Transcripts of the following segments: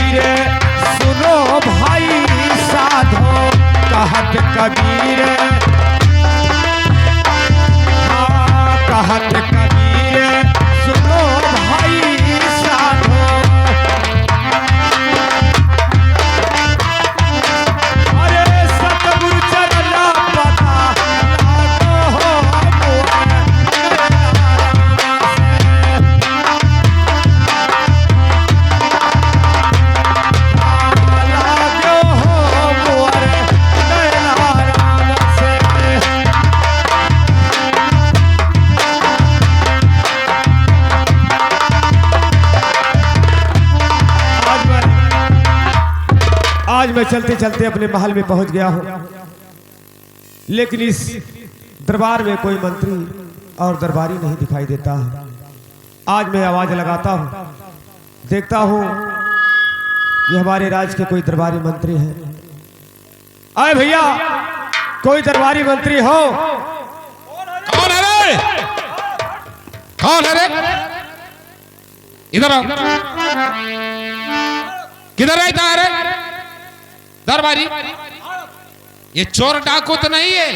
कबीर सुनो भाई साधो, कहत कबीर कहत कबीर सुनो भाई साधो। अरे सतगुरु चरण पता लागो हो आज मैं चलते चलते अपने महल में पहुंच गया हूं, लेकिन इस दरबार में कोई मंत्री और दरबारी नहीं दिखाई देता है। आज मैं आवाज लगाता हूं, देखता हूं ये हमारे राज्य के कोई दरबारी मंत्री है। आए भैया, कोई दरबारी मंत्री हो? कौन है रे? कौन है रे? इधर आओ। किधर है इधर? दरबारी? ये चोर डाकू तो नहीं है?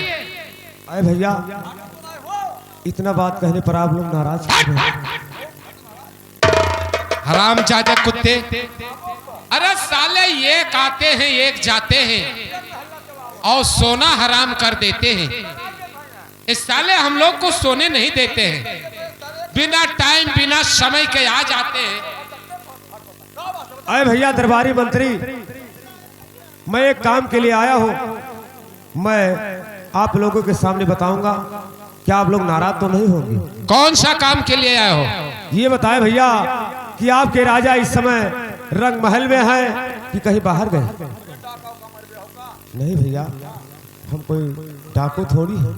अरे भैया, इतना बात कहने पर आप लोग नाराज क्यों हैं? हरामजादे कुत्ते! अरे साले एक आते हैं एक जाते हैं और सोना हराम कर देते हैं। इस साले हम लोग को सोने नहीं देते हैं, बिना टाइम बिना समय के आ जाते हैं। अरे भैया दरबारी मंत्री, मैं एक काम के लिए आया हूं, मैं आप लोगों के सामने बताऊंगा, क्या आप लोग नाराज तो नहीं होंगे? कौन सा काम के लिए आए हो? ये बताएं भैया कि आपके राजा इस समय रंग महल में हैं कि कहीं बाहर गए? नहीं भैया, हम कोई डाकू थोड़ी है।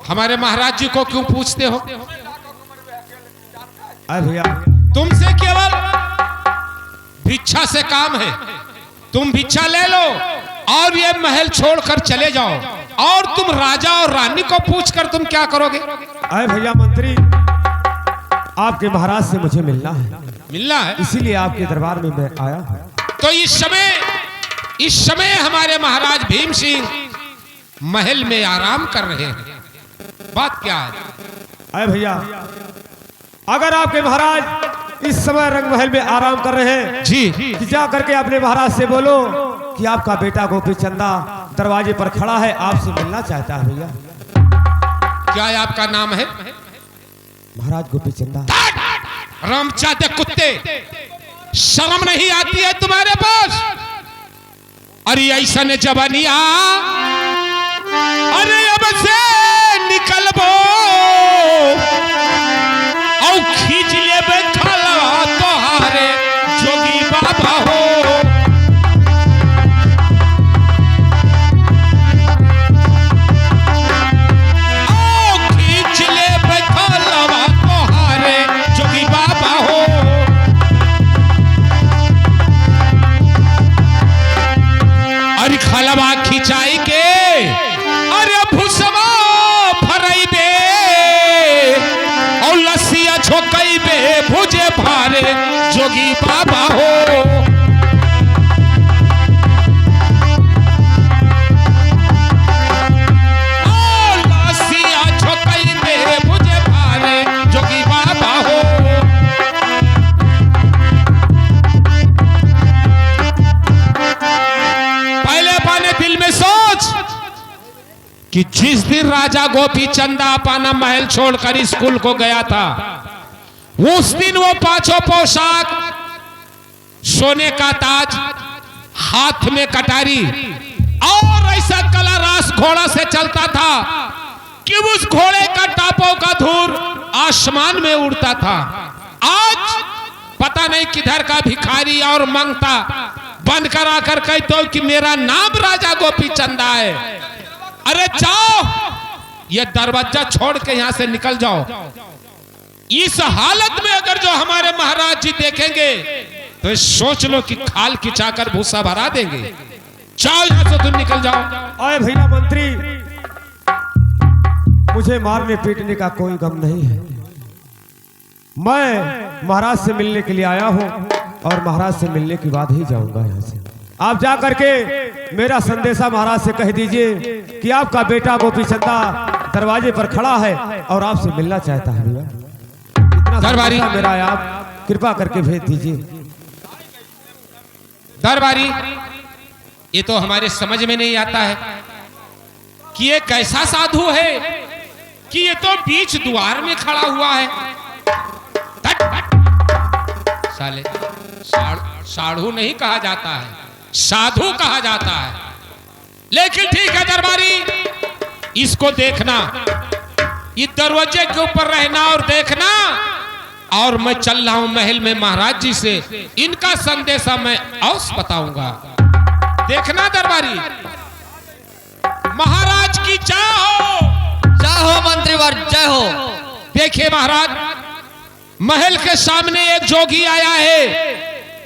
हमारे महाराज जी को क्यों पूछते हो? अरे भैया, तुमसे केवल भिक्षा से काम है। तुम भिक्षा ले लो और ये महल छोड़कर चले जाओ, और तुम राजा और रानी को पूछकर तुम क्या करोगे? अरे भैया मंत्री, आपके महाराज से मुझे मिलना है। मिलना है? इसीलिए आपके दरबार में मैं आया हूं। तो इस समय हमारे महाराज भीम सिंह महल में आराम कर रहे हैं। बात क्या है? अरे भैया, अगर आपके महाराज इस समय रंग महल में आराम कर रहे हैं जी, कि जा करके अपने महाराज से बोलो कि आपका बेटा गोपी चंदा दरवाजे पर खड़ा है, आपसे मिलना चाहता है। भैया, क्या है आपका नाम है? महाराज गोपी चंदा। रामचादे कुत्ते, शर्म नहीं आती है तुम्हारे पास? अरे ऐसा ने जवानिया, अरे अब से निकलबो और खींच ले बैठा तोहारे जोगी बाबा हो। खींच ले बैठा तोहारे जोगी बाबा हो। अरे खलवा खिंचाई के, अरे भूसवा फरई बे और लस्सिया छोकई बे भुजे भारे जोगी बाबा हो। लस्सिया छोकई बे भुजे भारे जोगी बाबा हो। पहले अपने दिल में सोच कि जिस दिन राजा गोपी चंदा अपना महल छोड़कर स्कूल को गया था, उस दिन वो पांचों पोशाक, सोने का ताज, हाथ में कटारी और ऐसा कला रास घोड़ा से चलता था कि उस घोड़े का टापों का धूर आसमान में उड़ता था। आज पता नहीं किधर का भिखारी और मंगता बंद करा कर कहते हो कि मेरा नाम राजा गोपी चंदा है। अरे जाओ, ये दरवाजा छोड़ के यहां से निकल जाओ। इस हालत में अगर जो हमारे महाराज जी देखेंगे तो सोच लो कि खाल खिंचाकर भूसा भरा देंगे। जाओ यहां से, तुम निकल जाओ। अरे भैया मंत्री, मुझे मारने पीटने का कोई गम नहीं है। मैं महाराज से मिलने के लिए आया हूं और महाराज से मिलने के बाद ही जाऊंगा यहाँ से। आप जा करके मेरा संदेशा महाराज से कह दीजिए कि आपका बेटा गोपी चंदा दरवाजे पर खड़ा है और आपसे मिलना चाहता है भैया। इतना दरबारी मेरा है, आप कृपा करके भेज दीजिए। दरबारी, ये तो हमारे समझ में नहीं आता है कि ये कैसा साधु है कि ये तो बीच द्वार में खड़ा हुआ है। तट, तट। साले साधु नहीं कहा जाता है, साधु कहा जाता है। लेकिन ठीक है दरबारी, इसको देखना, इस दरवाजे के ऊपर रहना और देखना, और मैं चल रहा हूं महल में महाराज जी से इनका संदेशा मैं अवश्य बताऊंगा। देखना दरबारी, महाराज की जय हो। जय हो मंत्रीवर, जय हो। देखिए महाराज, महल के सामने एक जोगी आया है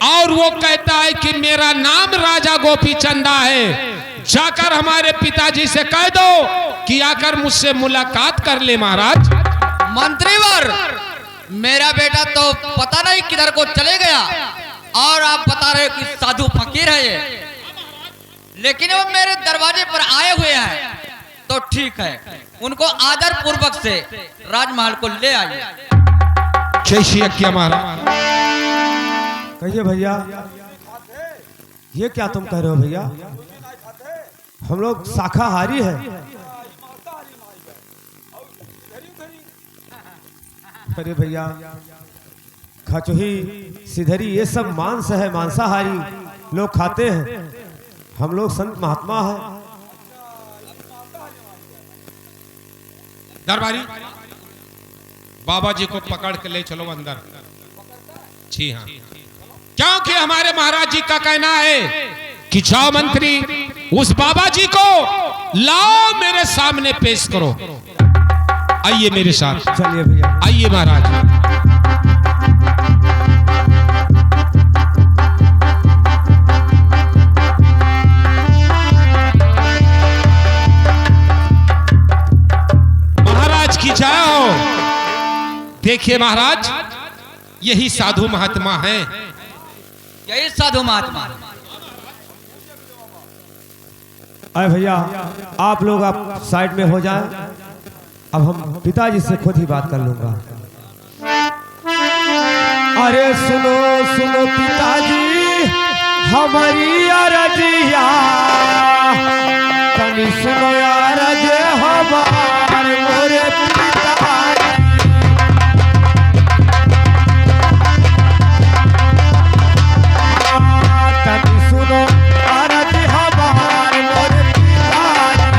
और वो कहता है कि मेरा नाम राजा गोपी चंदा है। जाकर हमारे पिताजी से कह दो कि आकर मुझसे मुलाकात कर ले महाराज। मंत्रीवर, मेरा बेटा तो पता नहीं किधर को चले गया और आप बता रहे हो कि साधु फकीर है ये, लेकिन वो मेरे दरवाजे पर आए हुए हैं तो ठीक है, उनको आदर पूर्वक से राजमहल को ले आइए। जय श्री अज्ञा महाराज। कहिए भैया, ये क्या तुम कह रहे हो भैया? हम लोग शाकाहारी है। अरे भैया, खचोही सिधरी ये सब मांस है, मांसाहारी लोग खाते हैं। हम लोग संत महात्मा है। दरबारी, बाबा जी को पकड़ के ले चलो अंदर। जी हाँ, क्योंकि हमारे महाराज जी का कहना है कि जाओ मंत्री, उस बाबा जी को लाओ मेरे सामने पेश करो। आइए मेरे साथ, चलिए भैया, आइए महाराज। महाराज की जाओ। देखिए महाराज, यही साधु महात्मा हैं। यही साधु महात्मा। अरे भैया, आप लोग आप साइड में हो जाएं। अब हम पिताजी से खुद ही बात कर लूंगा। अरे सुनो सुनो पिताजी हमारी अरजिया, तनी सुनो अरज हमारे मोरे पिताजी। तनी सुनो अरज हमारे मोरे पिताजी।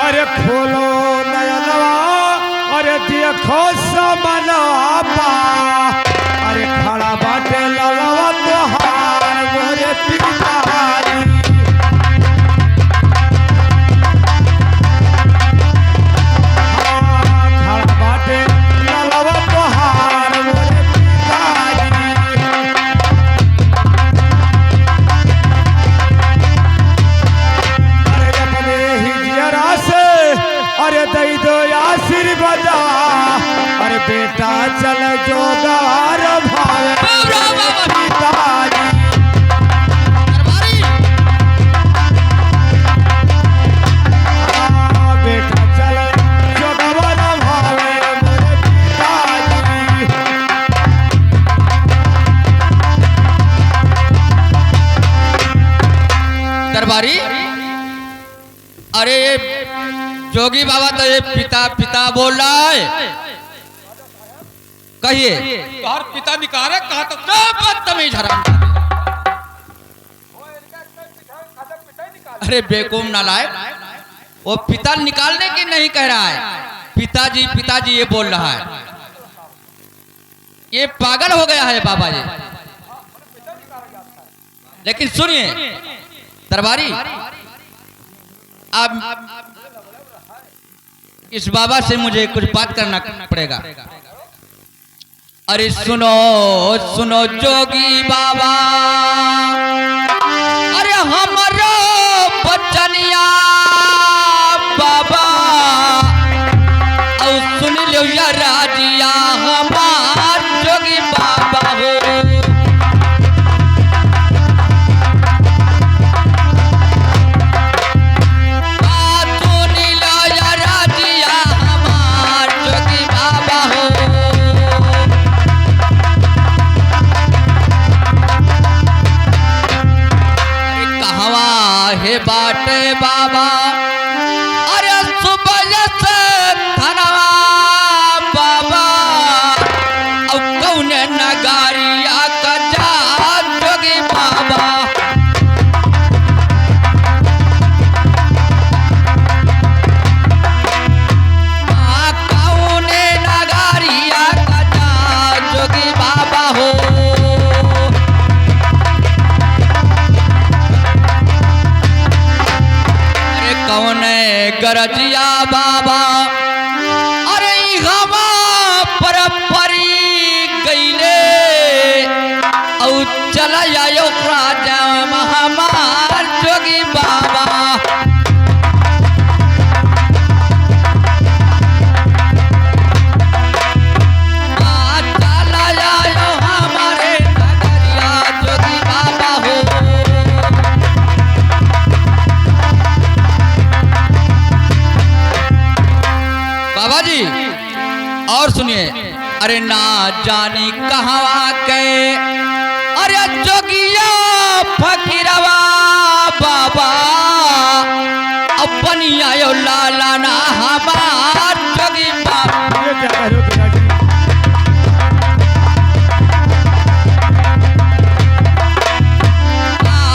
अरे खोलो नयनवा, अरे देखो समनवा, अरे खड़ा बाटे ललवा तोहार मोरे पिताजी। खड़ा बाटे ललवा तोहार मोरे पिताजी। अरे अपने ही जियरा से अरे दई दो आशीर्वाद, अरे बेटा चल जो गार भावे पिताजी। बेटा चल जो गार भावे मोरे पिताजी। दरबारी, अरे ये जोगी बाबा तो ये पिता पिता बोल रहा है। कहिए, और पिता निकारे कहा तो बदतमीज हराम। अरे बेवकूफ नालायक, वो पिता निकालने की नहीं कह रहा है, पिताजी पिताजी ये बोल रहा है। ये पागल हो गया है बाबा जी। लेकिन सुनिए दरबारी, अब इस बाबा से मुझे कुछ बात करना पड़ेगा। अरे सुनो सुनो जोगी बाबा, अरे हमारो बचनिया बाबा, सुन लो या राजिया हमार जोगी बाबा हो। सुन लो या राजिया हमार जोगी बाबा हो। अरे कहवा है बाटे बाबा, अरे सुबह से धनवा बाबा, अब कौन नगारिया का जा जोगी बाबा। कौन नगारिया का जा जोगी बाबा हो। अरे कौन गरजिया बाबा, अरे हवा पर परी गईले औ चला आयो राजा हमार जोगी बाबा। चला आयो हमारे नगरिया जोगी बाबा हो। बाबा जी और सुनिए, अरे ना जानी कहवा के, अरे जोगिया फकीरवा बाबा, अपनी आयो लाला ना हमार जोगी बाबा। ये क्या कह रहे हो पिताजी?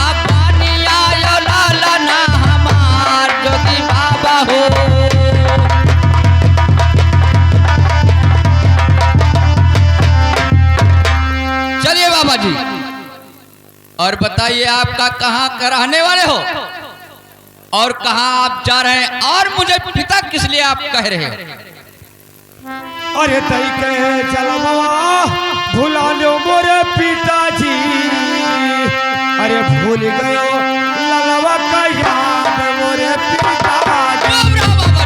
अपनी आयो लाला ना हमार जोगी बाबा हो। चलिए बाबा जी, और बताइए आपका कहाँ का रहने वाले हो और कहाँ आप जा रहे हैं, और मुझे पिता किस लिए आप कह रहे हैं। अरे तई कहे चलो बाबा भुला लो मोरे पिताजी, अरे भूल गयो ललवा का याद मोरे पिताजी। राम राम बाबा जी।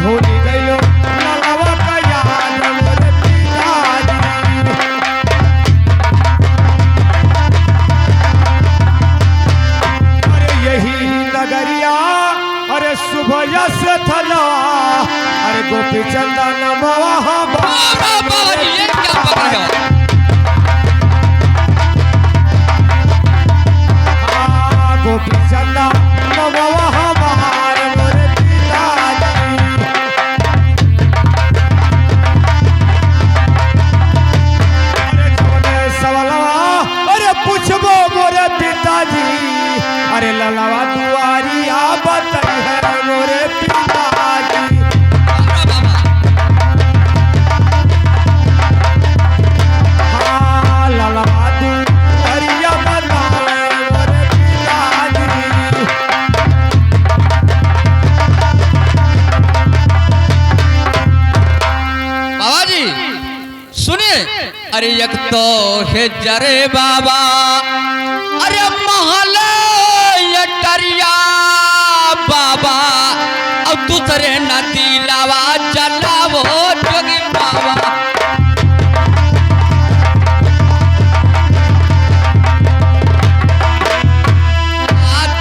भूल गयो ललवा का याद मोरे पिताजी। अरे यही नगरिया, अरे सुबह से थला, अरे गोपी चंदन मवा बाबा जी, ये क्या पकड़ रहे हो? गोपी चंदन मवा हमार मोरे पिताजी। अरे जवने सवलवा, अरे पूछबो मोरे पिताजी, अरे ललवा दुआरिया बताई है मोरे पिताजी। हाँ, ललवा दुआरिया बताए मोरे पिताजी। बाबा जी सुनिए, अरे एक तो है जरे बाबा, अरे महल ये टरिया बाबा, अब दूसरे नदी लावा जलावो जोगी बाबा।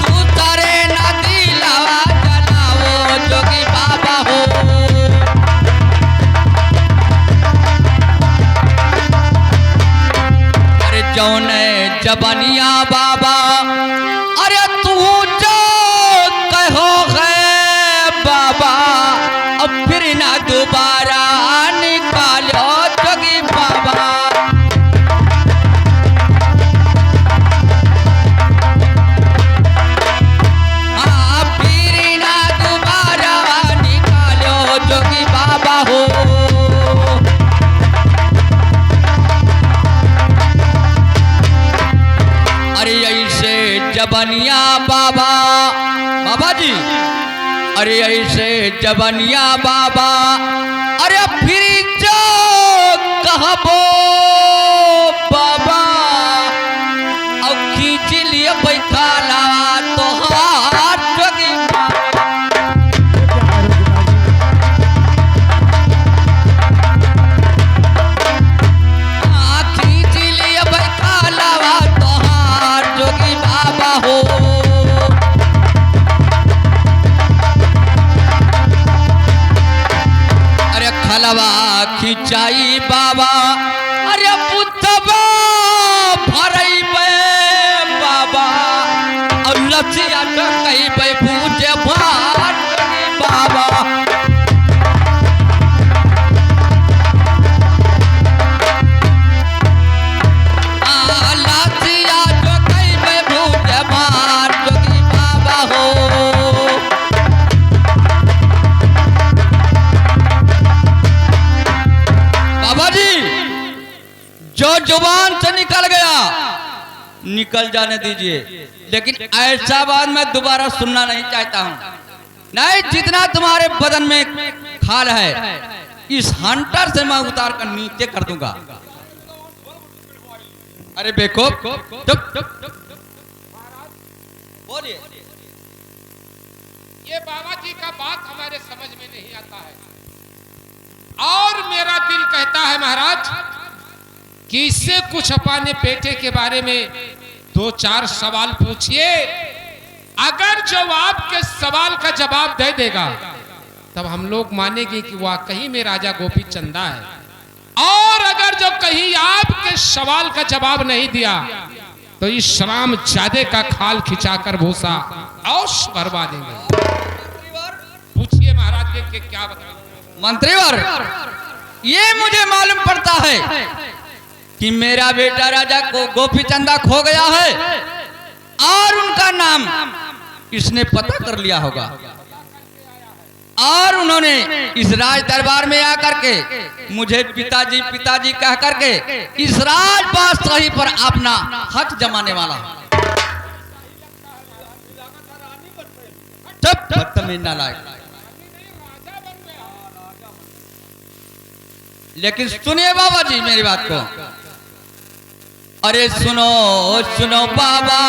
दूसरे नदी लावा जलावो जोगी बाबा हो। अरे जौन जबनिया बाबा, अरे तू जो कहो है बाबा, अब फिर ना दोबारा निकालो जोगी बाबा। हाँ, फिर ना दोबारा निकालो जोगी बाबा हो। अरे ऐसे जबनिया बाबा, बाबा जी, अरे ऐसे जबनिया बाबा, अरे फिर जो कहबो बाबा, अब खींच लिए बैठाला तो हाथ जाई बाबा अरे पुतबा भरई बे बाबा और लसिया तो कहीं बे पूजे भार बाबा लसिया तो कहीं बे पूजे भार जोगी बाबा हो बाबा जी जो जुबान से निकल गया निकल जाने दीजिए, लेकिन ऐसा बात मैं दोबारा सुनना नहीं चाहता हूं। नहीं, जितना तुम्हारे बदन में खाल है इस हंटर से मैं उतार कर नीचे कर दूंगा। अरे बेवकूफ, बोलिए। ये बाबा जी का बात हमारे समझ में नहीं आता है और मेरा दिल कहता है महाराज कि इससे कुछ अपने बेटे के बारे में 2-4 सवाल पूछिए। अगर जो आपके सवाल का जवाब दे देगा तब हम लोग मानेंगे कि वाकई में राजा गोपी चंदा है, और अगर जो कहीं आपके सवाल का जवाब नहीं दिया तो इस श्राम जादे का खाल खिंचाकर भूसा औश भरवा देंगे। पूछिए महाराज देख के क्या बताएंगे। मंत्रीवर, ये मुझे मालूम पड़ता है कि मेरा बेटा राजा को गोपी चंदा खो गया है और उनका नाम इसने पता कर लिया होगा और उन्होंने इस राज दरबार में आकर के मुझे पिताजी पिताजी कह करके इस राज बादशाही पर अपना हक जमाने वाला तब बदतमीज नालायक। लेकिन सुनिए बाबा जी मेरी बात को। अरे सुनो सुनो बाबा,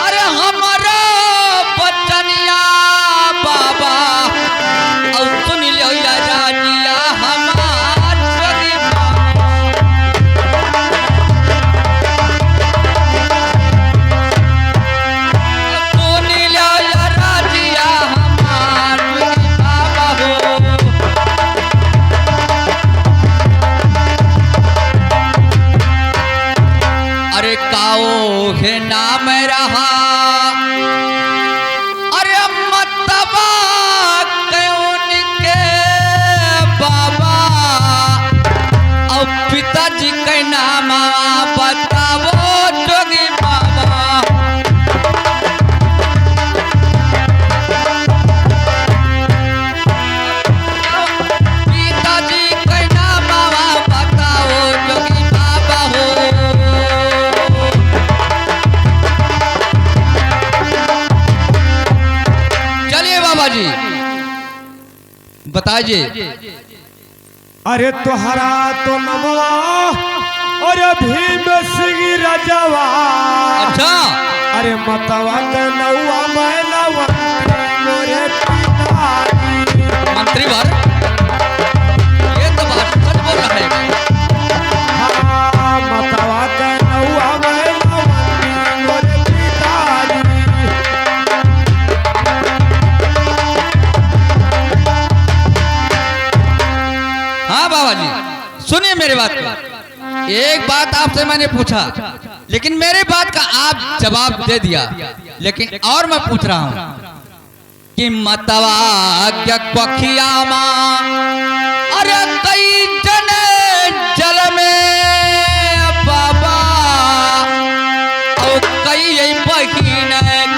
अरे हमारा बचनिया बाबा और सुन लो या राजिया हमार जोगी सुन लो या राजिया हमार जोगी बाबा हो। अरे काओ है नाम रहा अरे मतबा कौन के बाबा और पिताजी के नाम बताओ जोगी बाबा। पिताजी के नाम बताओ जोगी बाबा हो। बाबा जी बताइए। अरे तुहरा तो नमवा और भीम सिंह रजवा। अच्छा। अरे मतवा के नौवा मैलवा मोरे पिताजी। मंत्रीवर, ये तो बात सच बोल रहा है। हाँ, मतवा के नौवा मैलवा मोरे पिताजी। हाँ बाबा जी सुनिए मेरी बात को। एक बात आपसे मैंने पूछा लेकिन मेरे बात का आप जवाब दे दिया, लेकिन और मैं पूछ रहा हूँ कि मतवा क्वखिया माँ अरे कई जने जल में बाबा और कई बहिन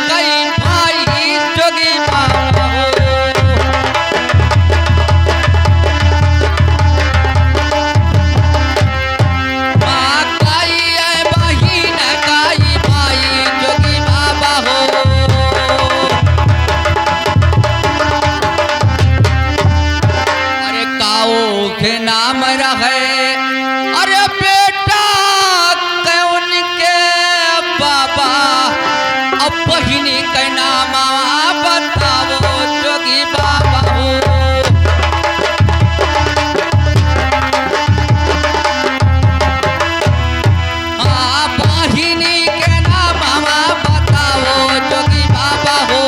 कई भाई जोगी बाबा। के नाम रहे अरे बेटा कौन के बाबा अब बहिनी के नाम बताओ जोगी बाबा हो। हाँ बहिनी के नाम बताओ जोगी बाबा हो।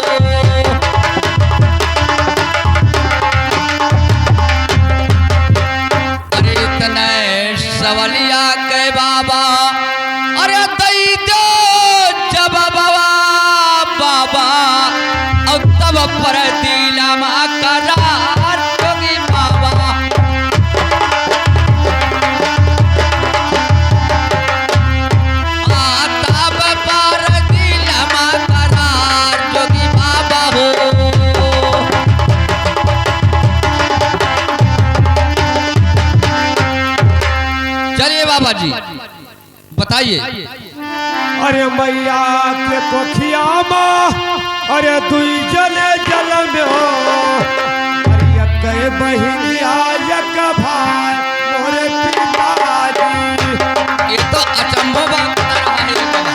पर दिलमा करार जोगी बाबा तब पर दिलमा करार जोगी बाबा हो। चलिए बाबा जी बताइए। अरे मैया के कोखिया माँ, अरे दुई जने जल में हो, अरे यक बहिनिया यक भाई मोरे पिताजी। ये तो अचंभव बात रहा है बाबा।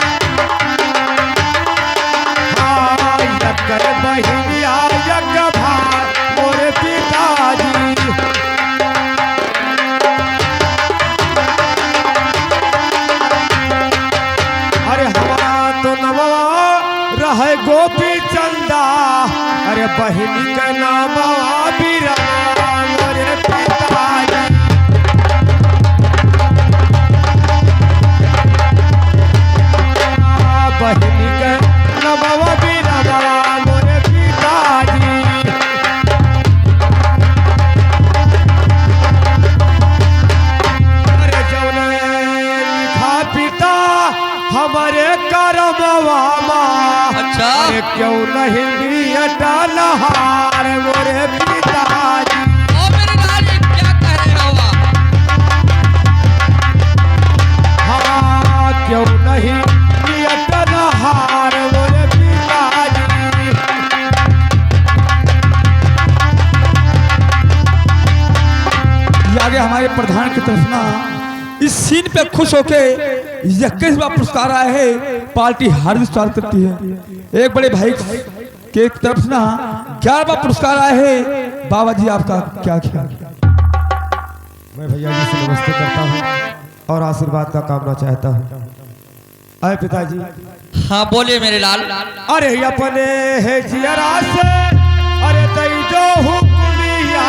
हाँ यक बहिनिया यक भाई मोरे पिताजी। अरे हमारा तो नवा रहे गोपी चंदा, अरे बहिनी का नाम बीरा मोरे पिताजी। बहिनी का नाम बीरा मोरे पिताजी। अरे जौने लिखा पिता हमारे करमवा माँ, अच्छा। अरे क्यों नहीं लिया नहार मोरे पिताजी। ओ मेरे लाल ये क्या कह रहे हो आप? हाँ क्यों नहीं लिया नहार मोरे पिताजी। ये आगे हमारे प्रधान की तरफ ना इस सीन पे खुश होके 21वां पुरस्कार आया है, पार्टी हार्दिक स्वागत करती है। एक बड़े भाई के तरफ ना 11वां पुरस्कार आया है। बाबा जी आपका क्या ख्याल? मैं भैया जी से नमस्ते करता हूँ और आशीर्वाद का कामना चाहता हूँ। अरे पिताजी। हाँ बोलिए मेरे लाल। अरे अपने है जियरा से, अरे दई जो हुकुमिया,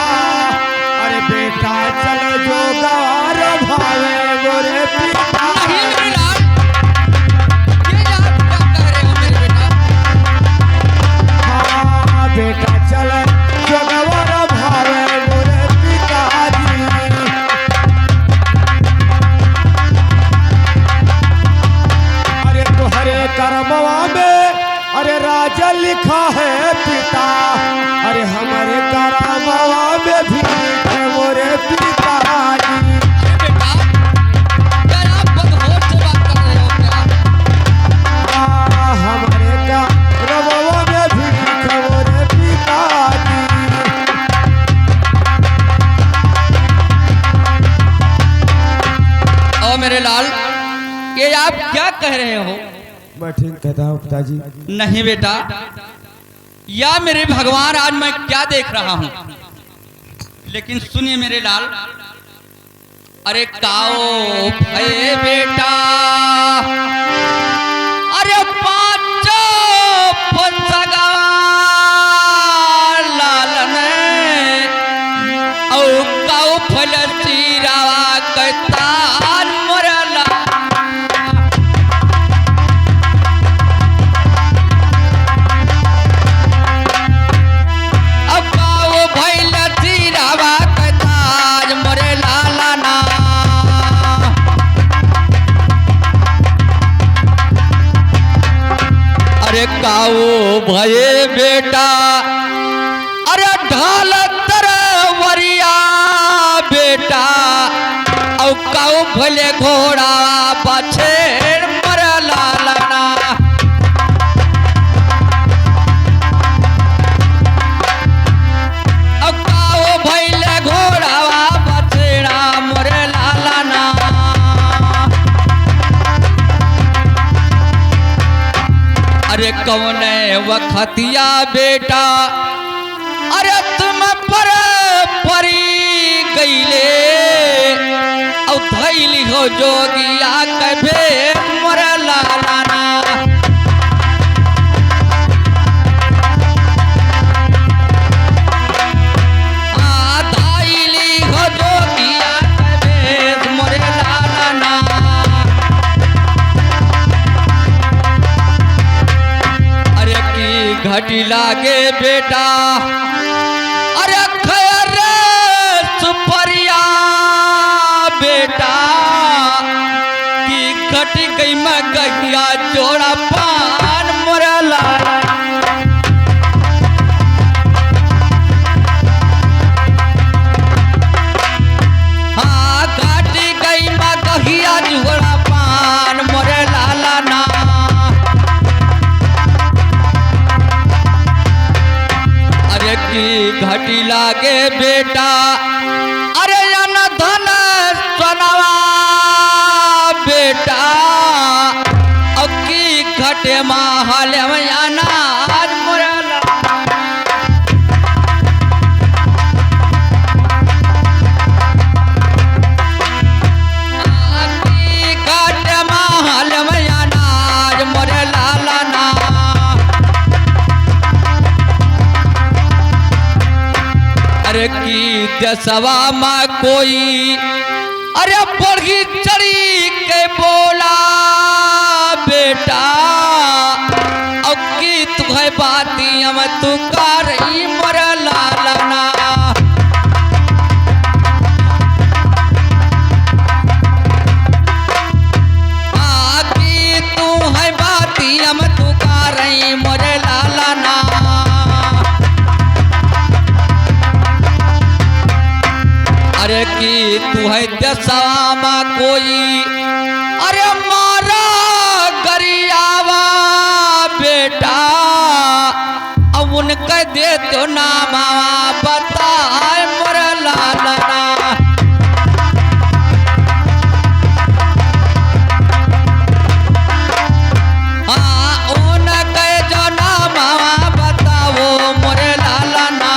अरे बेटा चल जो गार भावे मोरे पिता। नहीं मेरे लाल, ये आप क्या कह रहे हो मेरे बेटा? हाँ बेटा चल जो गवार भावे मोरे पिताजी। अरे तुहरे करमवा में, अरे राजा लिखा है पिता, अरे हमारे करमवा में भी लिखे मोरे पिताजी। अरे बेटा क्या आप बदहोश से बात कर रहे हो क्या? हमारे करमवा में भी लिखे मोरे पिताजी। ओ मेरे लाल ये आप क्या कह रहे हो? मैं ठीक कहता हूँ पिताजी। नहीं बेटा, या मेरे भगवान आज मैं क्या देख रहा हूँ। लेकिन सुनिए मेरे लाल, अरे काओ भये बेटा, अरे पांचो फसगा लाल ने औ काओ फल चीरावा कतार मोरला। अब काओ भइल चीरावा कतार मोरे लाला ना। अरे काओ भये बेटा, अरे ढाल तरवरिया बेटा, औ काओ भले घोड़ा बछेर मर लालना। औ काओ भले घोड़ा बछेरा मोर लालना। अरे कौने वखतिया बेटा, अरे तुम पर परी गईले औ धैली हो जोगिया कभे मोर लालाना। धैली हो जोगिया कभे मोर लालाना। अरे की घटी लागे बेटा अरे खैर सुपरिया बेटा की घटी गई मैं गहिया जोड़ा पान मोरा लाला हाँ घटी गई मैं गहिया जोड़ा पान मोरे लाला ना अरे की घटी लागे बेटा अरे अन धन सोनवा बेटा अक्की घटे महल में अनाज मोरला अक्की घटे महल में अनाज मोरे लाला ना अरे की दसवा में कोई अरे बढ़ी चढ़ी के बोला बेटा अब की तुम्हें बाती हम तू का रही मर लालना आकी तू है बाती हम तू का रही मर लालना अरे की तू है दसवा कोई अरे मारा गरियावा बेटा अब उनके दे तो नामा बता मोर लालना हाँ उनके जो नामा बताओ मोर लालना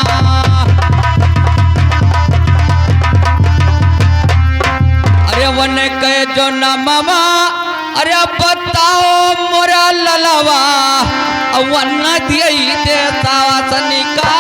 अरे वन के जो न मामा अरे बताओ मोरा ललवा वन दिए दे सावा सनिका